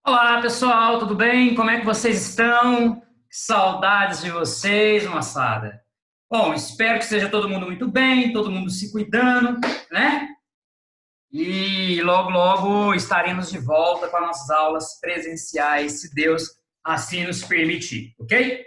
Olá, pessoal, tudo bem? Como é que vocês estão? Saudades de vocês, moçada. Bom, espero que esteja todo mundo muito bem, todo mundo se cuidando, né? E logo, logo estaremos de volta com as nossas aulas presenciais, se Deus assim nos permitir, ok?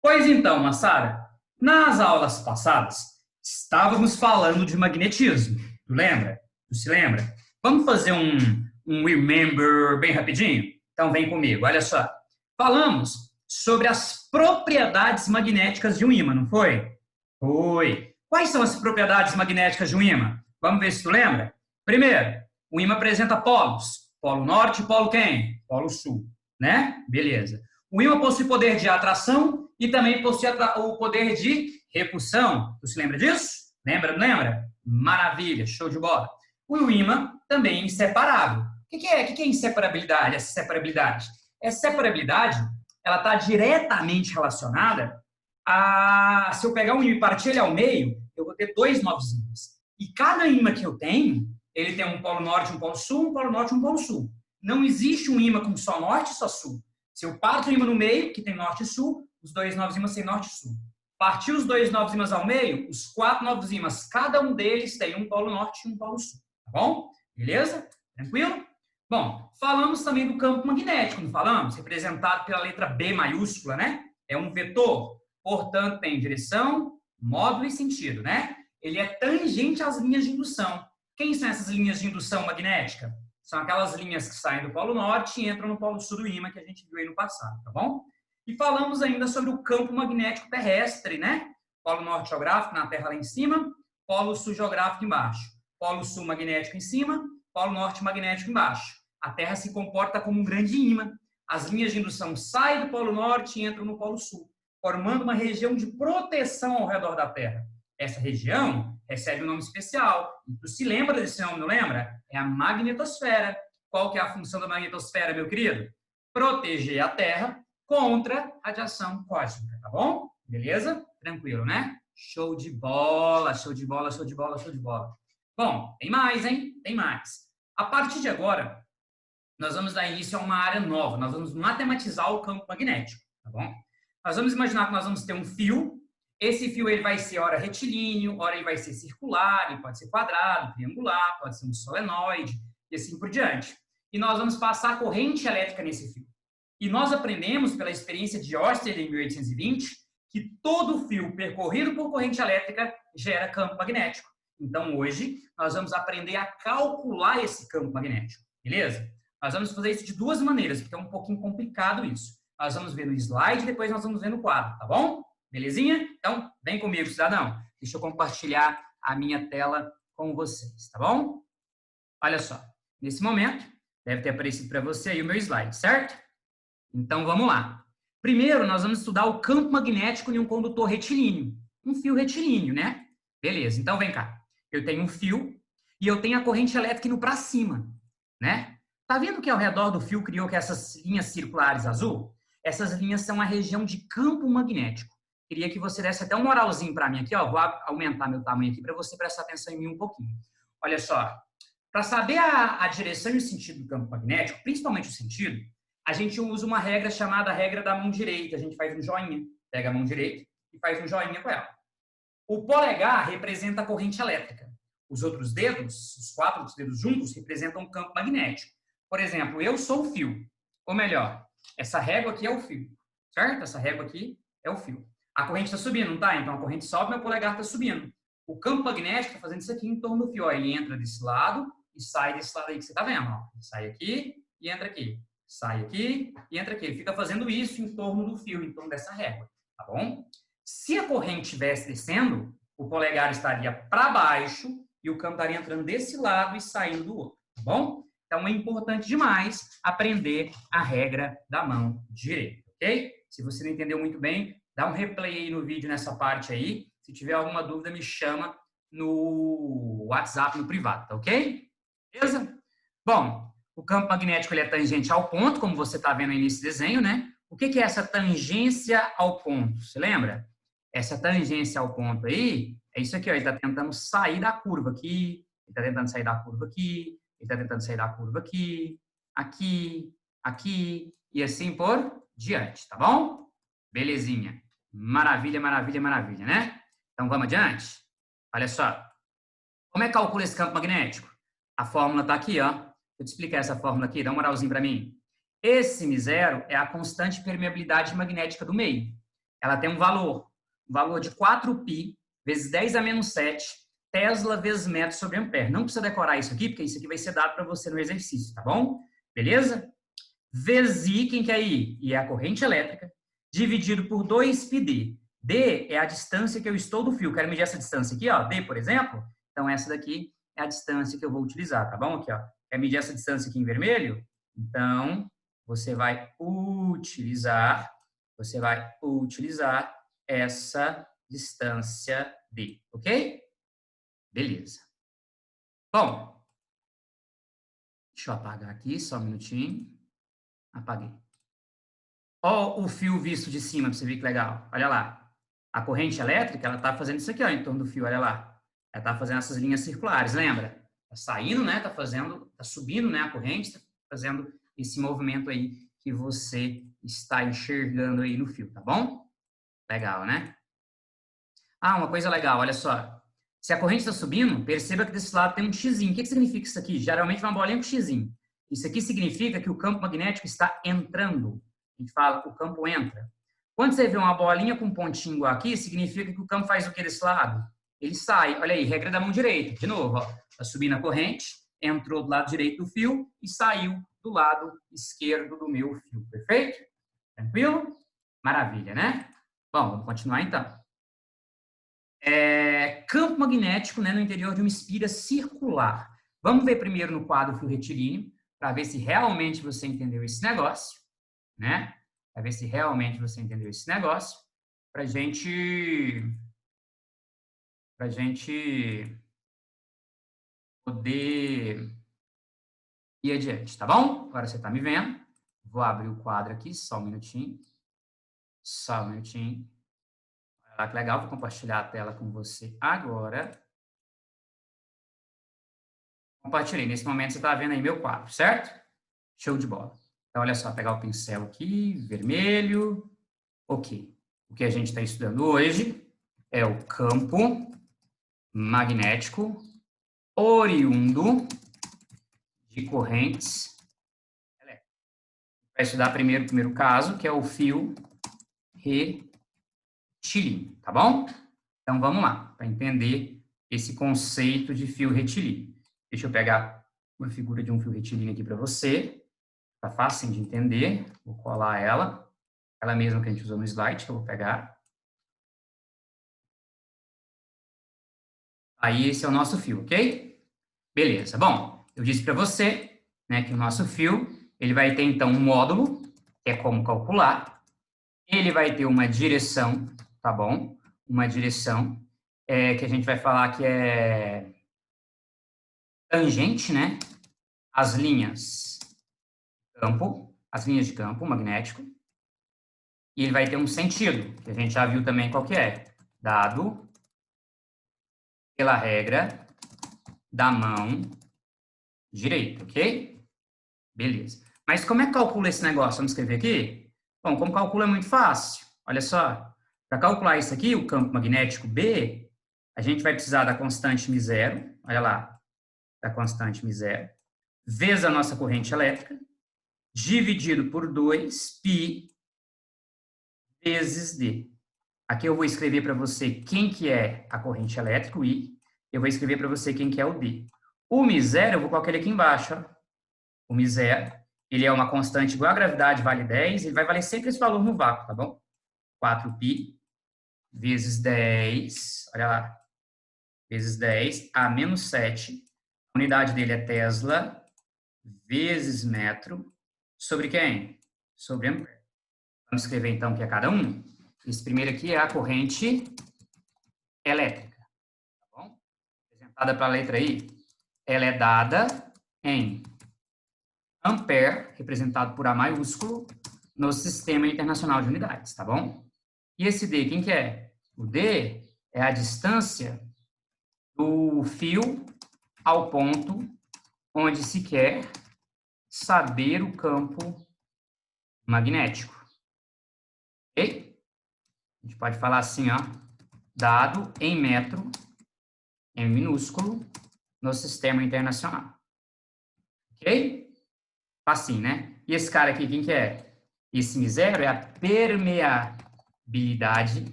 Pois então, moçada, nas aulas passadas, estávamos falando de magnetismo. Tu lembra? Tu se lembra? Vamos fazer um remember bem rapidinho? Então vem comigo, olha só. Falamos sobre as propriedades magnéticas de um ímã, não foi? Foi. Quais são as propriedades magnéticas de um ímã? Vamos ver se tu lembra? Primeiro, o ímã apresenta polos. Polo norte e polo quem? Polo sul, né? Beleza. O ímã possui poder de atração e também possui o poder de repulsão. Tu se lembra disso? Lembra, não lembra? Maravilha, show de bola. O ímã também é inseparável. O que é inseparabilidade? Essa separabilidade? Essa separabilidade, ela está diretamente relacionada a... Se eu pegar um ímã e partir ele ao meio, eu vou ter dois novos ímãs. E cada ímã que eu tenho, ele tem um polo norte, um polo sul, um polo norte, um polo sul. Não existe um ímã com só norte e só sul. Se eu parto o ímã no meio, que tem norte e sul, os dois novos ímãs têm norte e sul. Partir os dois novos ímãs ao meio, os quatro novos ímãs, cada um deles tem um polo norte e um polo sul. Tá bom? Beleza? Tranquilo? Bom, falamos também do campo magnético, não falamos? Representado pela letra B maiúscula, né? É um vetor, portanto, tem direção, módulo e sentido, né? Ele é tangente às linhas de indução. Quem são essas linhas de indução magnética? São aquelas linhas que saem do polo norte e entram no polo sul do ímã que a gente viu aí no passado, tá bom? E falamos ainda sobre o campo magnético terrestre, né? Polo norte geográfico na Terra lá em cima, polo sul geográfico embaixo. Polo sul magnético em cima, polo norte magnético embaixo. A Terra se comporta como um grande ímã. As linhas de indução saem do polo norte e entram no polo sul, formando uma região de proteção ao redor da Terra. Essa região recebe um nome especial. Tu se lembra desse nome, não lembra? É a magnetosfera. Qual que é a função da magnetosfera, meu querido? Proteger a Terra contra radiação cósmica, tá bom? Beleza? Tranquilo, né? Show de bola, show de bola, show de bola, show de bola. Bom, tem mais, hein? Tem mais. A partir de agora, nós vamos dar início a uma área nova. Nós vamos matematizar o campo magnético, tá bom? Nós vamos imaginar que nós vamos ter um fio. Esse fio ele vai ser ora retilíneo, ora ele vai ser circular, ele pode ser quadrado, triangular, pode ser um solenoide e assim por diante. E nós vamos passar corrente elétrica nesse fio. E nós aprendemos pela experiência de Ørsted em 1820 que todo fio percorrido por corrente elétrica gera campo magnético. Então hoje nós vamos aprender a calcular esse campo magnético, beleza? Nós vamos fazer isso de duas maneiras, porque é um pouquinho complicado isso. Nós vamos ver no slide e depois nós vamos ver no quadro, tá bom? Belezinha? Então, vem comigo, cidadão. Deixa eu compartilhar a minha tela com vocês, tá bom? Olha só, nesse momento, deve ter aparecido para você aí o meu slide, certo? Então, vamos lá. Primeiro, nós vamos estudar o campo magnético em um condutor retilíneo. Um fio retilíneo, né? Beleza, então vem cá. Eu tenho um fio e eu tenho a corrente elétrica indo para cima, né? Tá vendo que ao redor do fio criou que essas linhas circulares azul? Essas linhas são a região de campo magnético. Queria que você desse até um moralzinho para mim aqui, ó. Vou aumentar meu tamanho aqui para você prestar atenção em mim um pouquinho. Olha só, para saber a direção e o sentido do campo magnético, principalmente o sentido, a gente usa uma regra chamada regra da mão direita. A gente faz um joinha, pega a mão direita e faz um joinha com ela. O polegar representa a corrente elétrica. Os outros dedos, os quatro dedos juntos, representam o campo magnético. Por exemplo, eu sou o fio. Ou melhor, essa régua aqui é o fio, certo? Essa régua aqui é o fio. A corrente está subindo, não tá? Então a corrente sobe, meu polegar está subindo. O campo magnético está fazendo isso aqui em torno do fio. Ó, ele entra desse lado e sai desse lado aí que você está vendo. Ó. Ele sai aqui e entra aqui. Sai aqui e entra aqui. Ele fica fazendo isso em torno do fio, em torno dessa régua. Tá bom? Se a corrente estivesse descendo, o polegar estaria para baixo e o campo estaria entrando desse lado e saindo do outro. Tá bom? Então é importante demais aprender a regra da mão direita. Ok? Se você não entendeu muito bem, dá um replay aí no vídeo nessa parte aí. Se tiver alguma dúvida, me chama no WhatsApp, no privado, tá ok? Beleza? Bom, o campo magnético ele é tangente ao ponto, como você está vendo aí nesse desenho, né? O que é essa tangência ao ponto? Você lembra? Essa tangência ao ponto aí, é isso aqui, ó. Ele está tentando sair da curva aqui, ele está tentando sair da curva aqui, ele está tentando sair da curva aqui, aqui, aqui e assim por diante, tá bom? Belezinha. Maravilha, maravilha, maravilha, né? Então, vamos adiante? Olha só. Como é que calcula esse campo magnético? A fórmula está aqui, ó. Vou te explicar essa fórmula aqui, dá uma moralzinha para mim. Esse μ0 é a constante permeabilidade magnética do meio. Ela tem um valor de 4π vezes 10 a menos 7 Tesla vezes metro sobre ampere. Não precisa decorar isso aqui, porque isso aqui vai ser dado para você no exercício, tá bom? Beleza? Vezes I, quem que é I? I é a corrente elétrica, dividido por 2πd. D é a distância que eu estou do fio. Quero medir essa distância aqui, ó. D, por exemplo. Então, essa daqui é a distância que eu vou utilizar, tá bom? Aqui, ó. Quer medir essa distância aqui em vermelho? Então, você vai utilizar essa distância D, ok? Beleza. Bom, deixa eu apagar aqui, só um minutinho. Apaguei. Ó o fio visto de cima, para você ver que legal. Olha lá. A corrente elétrica, ela está fazendo isso aqui, ó, em torno do fio, olha lá. Ela está fazendo essas linhas circulares, lembra? Está saindo, né? Está subindo, né? A corrente, está fazendo esse movimento aí que você está enxergando aí no fio, tá bom? Legal, né? Ah, uma coisa legal, olha só. Se a corrente está subindo, perceba que desse lado tem um xizinho. O que significa isso aqui? Geralmente uma bolinha com xizinho. Isso aqui significa que o campo magnético está entrando. A gente fala que o campo entra. Quando você vê uma bolinha com um pontinho igual aqui, significa que o campo faz o que desse lado? Ele sai. Olha aí, regra da mão direita. De novo, ó. Está subindo a corrente, entrou do lado direito do fio e saiu do lado esquerdo do meu fio. Perfeito? Tranquilo? Maravilha, né? Bom, vamos continuar então. Campo magnético, né, no interior de uma espira circular. Vamos ver primeiro no quadro fio retilíneo, para ver se realmente você entendeu esse negócio, né? Para ver se realmente você entendeu esse negócio, para gente poder ir adiante, tá bom? Agora você está me vendo. Vou abrir o quadro aqui, só um minutinho. Só um minutinho. Olha que legal, vou compartilhar a tela com você agora. Compartilhei. Nesse momento você está vendo aí meu quadro, certo? Show de bola. Então, olha só, pegar o pincel aqui, vermelho. Ok. O que a gente está estudando hoje é o campo magnético oriundo de correntes elétricas. Vai estudar primeiro o primeiro caso, que é o fio retilíneo, tá bom? Então, vamos lá, para entender esse conceito de fio retilíneo. Deixa eu pegar uma figura de um fio retilíneo aqui para você. Tá fácil de entender. Vou colar ela. Ela mesma que a gente usou no slide, que eu vou pegar. Aí, esse é o nosso fio, ok? Beleza. Bom, eu disse para você, né, que o nosso fio, ele vai ter, então, um módulo, que é como calcular. Ele vai ter uma direção, tá bom? Uma direção que a gente vai falar que é tangente, né? As linhas de campo magnético. E ele vai ter um sentido, que a gente já viu também qual que é. Dado pela regra da mão direita, ok? Beleza. Mas como é que calcula esse negócio? Vamos escrever aqui? Bom, como calcula é muito fácil. Olha só. Para calcular isso aqui, o campo magnético B, a gente vai precisar da constante μ0, olha lá, da constante μ0, vezes a nossa corrente elétrica, dividido por 2π vezes D. Aqui eu vou escrever para você quem que é a corrente elétrica, o I. Eu vou escrever para você quem que é o D. O μ0, eu vou colocar ele aqui embaixo. Ó. O μ0, ele é uma constante igual à gravidade, vale 10. Ele vai valer sempre esse valor no vácuo, tá bom? 4π vezes 10, olha lá, vezes 10 a menos 7. A unidade dele é Tesla vezes metro sobre quem? Sobre ampere. Vamos escrever então o que é cada um? Esse primeiro aqui é a corrente elétrica, tá bom? Representada pela letra I. Ela é dada em ampere, representado por A maiúsculo, no Sistema Internacional de Unidades, tá bom? E esse D, quem que é? O D é a distância do fio ao ponto onde se quer saber o campo magnético. Ok? A gente pode falar assim, ó, dado em metro, em minúsculo, no sistema internacional. Ok? Assim, né? E esse cara aqui, quem que é? Esse M0 é a permeabilidade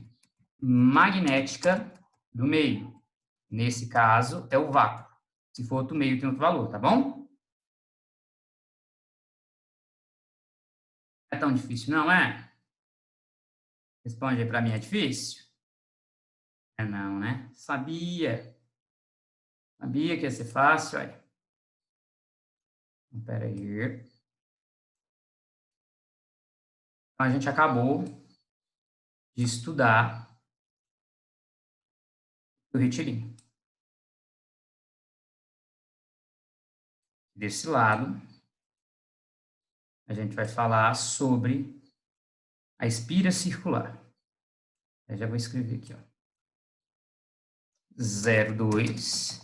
magnética do meio. Nesse caso, é o vácuo. Se for outro meio, tem outro valor, tá bom? Não é tão difícil, não é? Responde aí pra mim, é difícil? É não, né? Sabia. Sabia que ia ser fácil, olha. Espera aí. Então, a gente acabou de estudar o retilíneo. Desse lado, a gente vai falar sobre a espira circular. Eu já vou escrever aqui, ó. 02,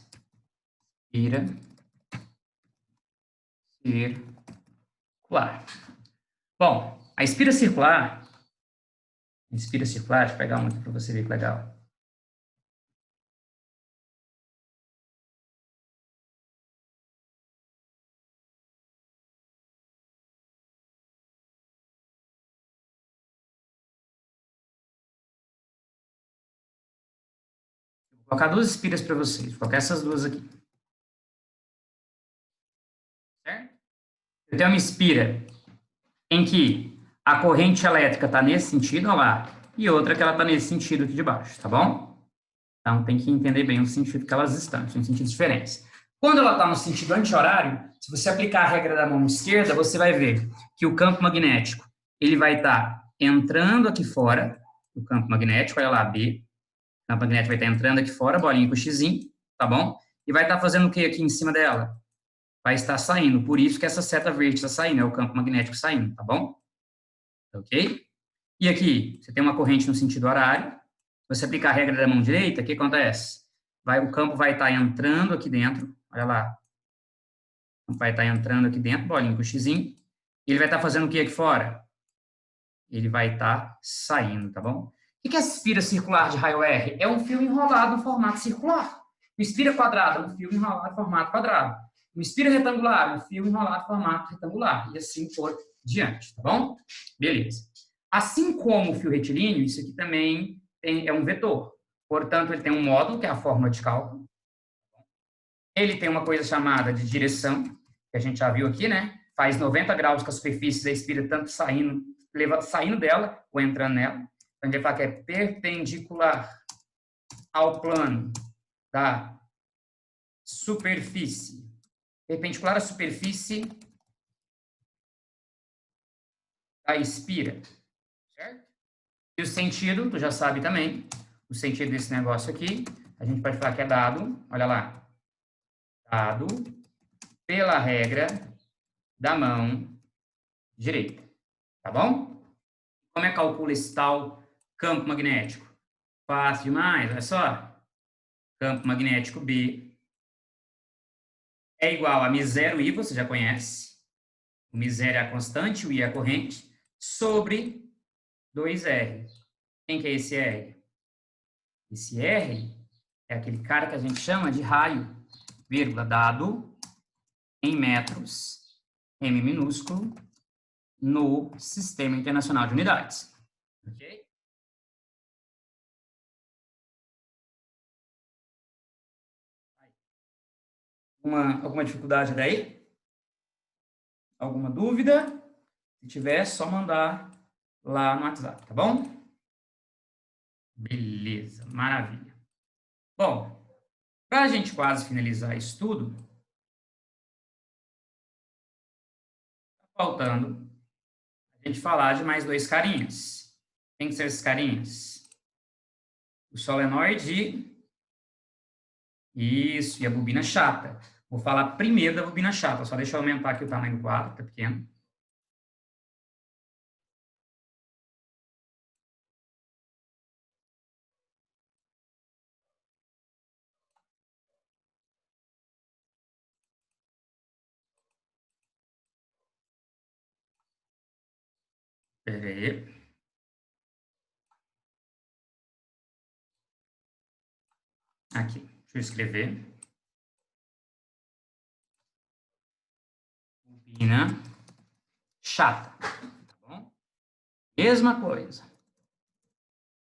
espira circular. Bom, a espira circular, deixa eu pegar uma aqui para você ver que legal. Vou colocar duas espiras para vocês, vou colocar essas duas aqui. Certo? Eu tenho uma espira em que a corrente elétrica está nesse sentido, olha lá, e outra que ela está nesse sentido aqui de baixo, tá bom? Então tem que entender bem o sentido que elas estão, são sentidos diferentes. Quando ela está no sentido anti-horário, se você aplicar a regra da mão esquerda, você vai ver que o campo magnético ele vai estar entrando aqui fora, o campo magnético, olha lá, B, o campo magnético vai estar entrando aqui fora, bolinha com xizinho, tá bom? E vai estar fazendo o que aqui em cima dela? Vai estar saindo, por isso que essa seta verde está saindo, é o campo magnético saindo, tá bom? Ok? E aqui, você tem uma corrente no sentido horário, se você aplicar a regra da mão direita, o que acontece? O campo vai estar entrando aqui dentro, olha lá, o campo vai estar entrando aqui dentro, bolinha com xizinho, e ele vai estar fazendo o que aqui fora? Ele vai estar saindo, tá bom? O que é essa espira circular de raio R? É um fio enrolado no formato circular. Uma espira quadrada, um fio enrolado no formato quadrado. Uma espira retangular, um fio enrolado no formato retangular. E assim por diante, tá bom? Beleza. Assim como o fio retilíneo, isso aqui também é um vetor. Portanto, ele tem um módulo, que é a fórmula de cálculo. Ele tem uma coisa chamada de direção, que a gente já viu aqui, né? Faz 90 graus com a superfície da espira, tanto saindo dela ou entrando nela. Então, a gente vai falar que é perpendicular ao plano da superfície. Perpendicular à superfície da espira. Certo? E o sentido, tu já sabe também, o sentido desse negócio aqui, a gente pode falar que é dado, olha lá, dado pela regra da mão direita. Tá bom? Como é que calcula esse tal campo magnético? Fácil demais, olha só. Campo magnético B é igual a μ0i, você já conhece. O μ0 é a constante, o i é a corrente, sobre 2R. Quem que é esse R? Esse R é aquele cara que a gente chama de raio, vírgula, dado em metros, M minúsculo, no Sistema Internacional de Unidades. Ok? Alguma dificuldade daí? Alguma dúvida? Se tiver, é só mandar lá no WhatsApp, tá bom? Beleza, maravilha. Bom, para a gente quase finalizar isso tudo, tá faltando a gente falar de mais dois carinhas. Quem que são esses carinhas? O solenoide isso, e a bobina chata. Vou falar primeiro da bobina chata, só deixa eu aumentar aqui o tamanho do quadro, tá pequeno. Espera aí. Aqui, deixa eu escrever. Bobina chata, tá bom? Mesma coisa.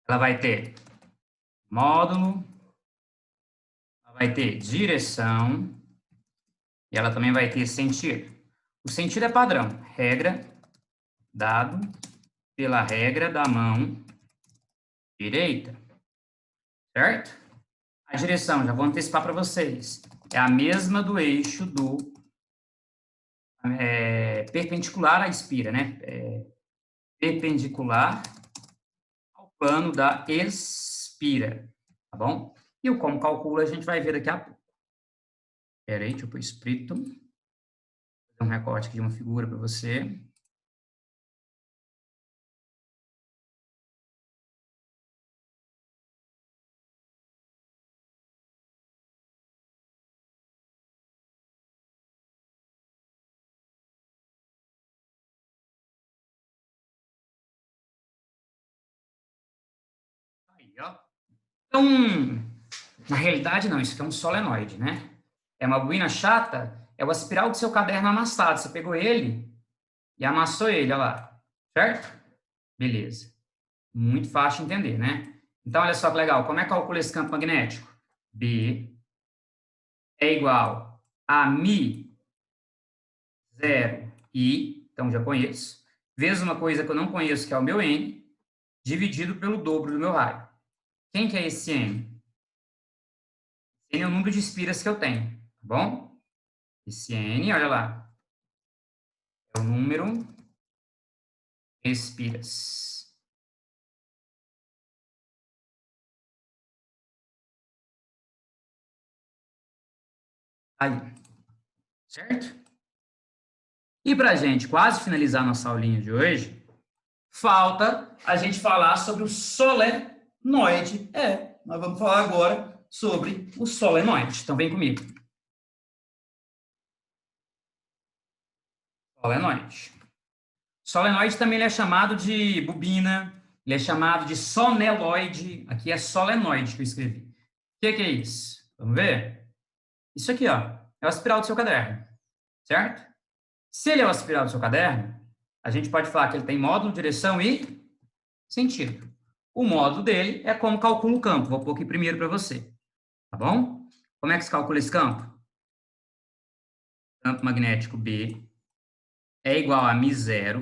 Ela vai ter módulo, ela vai ter direção e ela também vai ter sentido. O sentido é padrão. Regra dado pela regra da mão direita, certo? A direção, já vou antecipar para vocês, é a mesma do eixo do perpendicular à espira, né? Perpendicular ao plano da expira, tá bom? E o como calcula a gente vai ver daqui a pouco. Espera aí, deixa eu pôr escrito. Vou fazer um recorte aqui de uma figura para você. Aí, ó. Então, na realidade, não, isso aqui é um solenoide, né? É uma bobina chata, é o aspiral do seu caderno amassado. Você pegou ele e amassou ele, olha lá. Certo? Beleza. Muito fácil de entender, né? Então, olha só que legal. Como é que calcula esse campo magnético? B é igual a Mi zero I, então já conheço, vezes uma coisa que eu não conheço, que é o meu N, dividido pelo dobro do meu raio. Quem que é esse N? N é o número de espiras que eu tenho, tá bom? Esse N, olha lá, é o número de espiras. Aí, certo? E para a gente quase finalizar nossa aulinha de hoje, falta a gente falar sobre o solenoide. Nós vamos falar agora sobre o solenoide. Então vem comigo. Solenoide. Solenoide também ele é chamado de bobina, ele é chamado de soneloide. Aqui é solenoide que eu escrevi. O que é isso? Vamos ver? Isso aqui, ó, é o aspiral do seu caderno, certo? Se ele é o aspiral do seu caderno, a gente pode falar que ele tem módulo, direção e sentido. O módulo dele é como calcula o campo. Vou pôr aqui primeiro para você, tá bom? Como é que se calcula esse campo? Campo magnético B é igual a μ0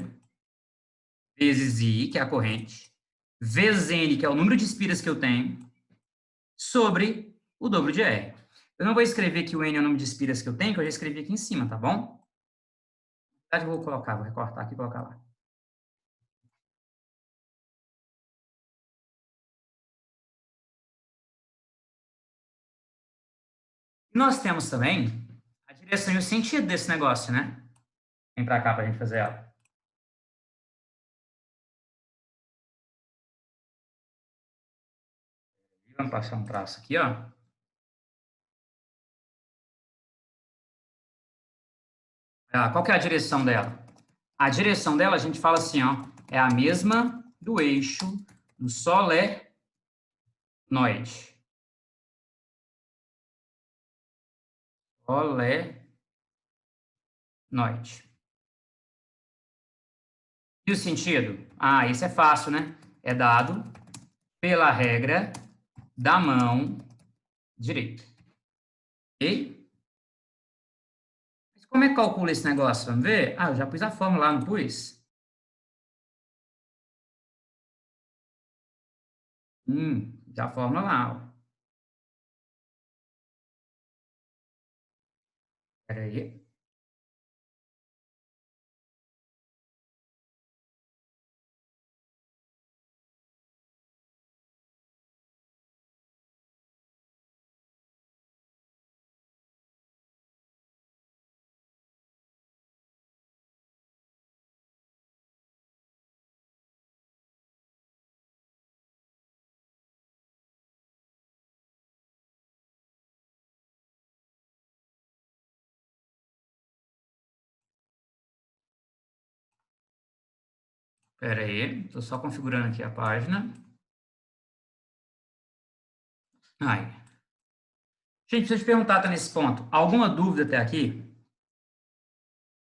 vezes I, que é a corrente, vezes N, que é o número de espiras que eu tenho, sobre o dobro de R. Eu não vou escrever que o N é o número de espiras que eu tenho, que eu já escrevi aqui em cima, tá bom? Na verdade, eu vou colocar, vou recortar aqui e colocar lá. Nós temos também a direção e o sentido desse negócio, né? Vem para cá para a gente fazer ela. Vamos passar um traço aqui, ó. Qual que é a direção dela? A direção dela, a gente fala assim, ó, é a mesma do eixo do solenoide. Solenoide. E o sentido? Ah, isso é fácil, né? É dado pela regra da mão direita. Ok? Mas como é que calcula esse negócio? Vamos ver? Ah, eu já pus a fórmula lá, não pus? Já a fórmula lá, ó. Espera aí. Espera aí, estou só configurando aqui a página. Aí. Gente, deixa eu te perguntar, tá nesse ponto. Alguma dúvida até aqui?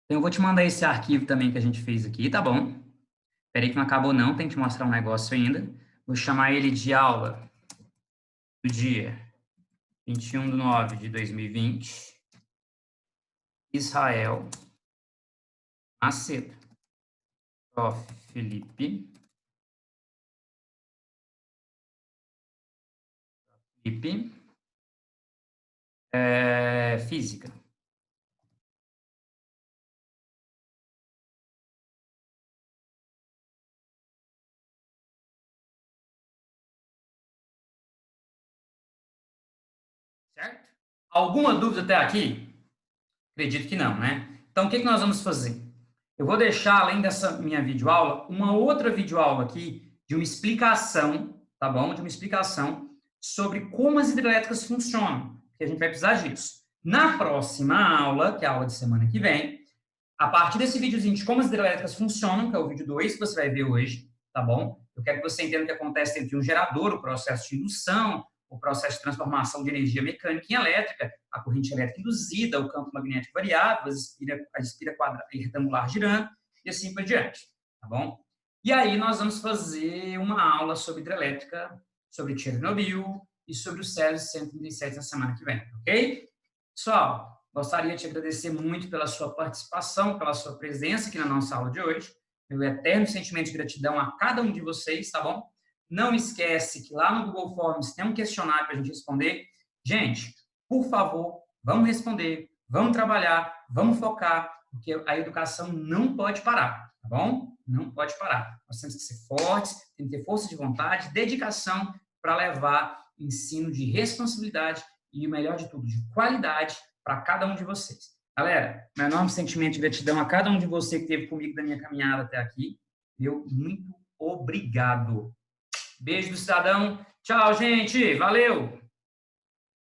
Então, eu vou te mandar esse arquivo também que a gente fez aqui, tá bom? Espera aí que não acabou não, tem que te mostrar um negócio ainda. Vou chamar ele de aula do dia 21/9/2020. Israel Macedo. Prof. Felipe. Física. Certo? Alguma dúvida até aqui? Acredito que não, né? Então, o que nós vamos fazer? Eu vou deixar, além dessa minha videoaula, uma outra videoaula aqui de uma explicação, tá bom? De uma explicação sobre como as hidrelétricas funcionam, que a gente vai precisar disso. Na próxima aula, que é a aula de semana que vem, a partir desse videozinho de como as hidrelétricas funcionam, que é o vídeo 2 que você vai ver hoje, tá bom? Eu quero que você entenda o que acontece entre um gerador, o processo de indução, o processo de transformação de energia mecânica em elétrica, a corrente elétrica induzida, o campo magnético variável, a espira retangular girando, e assim por diante, tá bom? E aí nós vamos fazer uma aula sobre hidrelétrica, sobre Chernobyl e sobre o Césio 137 na semana que vem, ok? Pessoal, gostaria de te agradecer muito pela sua participação, pela sua presença aqui na nossa aula de hoje. Meu eterno sentimento de gratidão a cada um de vocês, tá bom? Não esquece que lá no Google Forms tem um questionário para a gente responder. Gente, por favor, vamos responder, vamos trabalhar, vamos focar, porque a educação não pode parar, tá bom? Não pode parar. Nós temos que ser fortes, temos que ter força de vontade, dedicação para levar ensino de responsabilidade e, o melhor de tudo, de qualidade para cada um de vocês. Galera, meu enorme sentimento de gratidão a cada um de vocês que esteve comigo na minha caminhada até aqui. Meu muito obrigado. Beijo do cidadão. Tchau, gente. Valeu.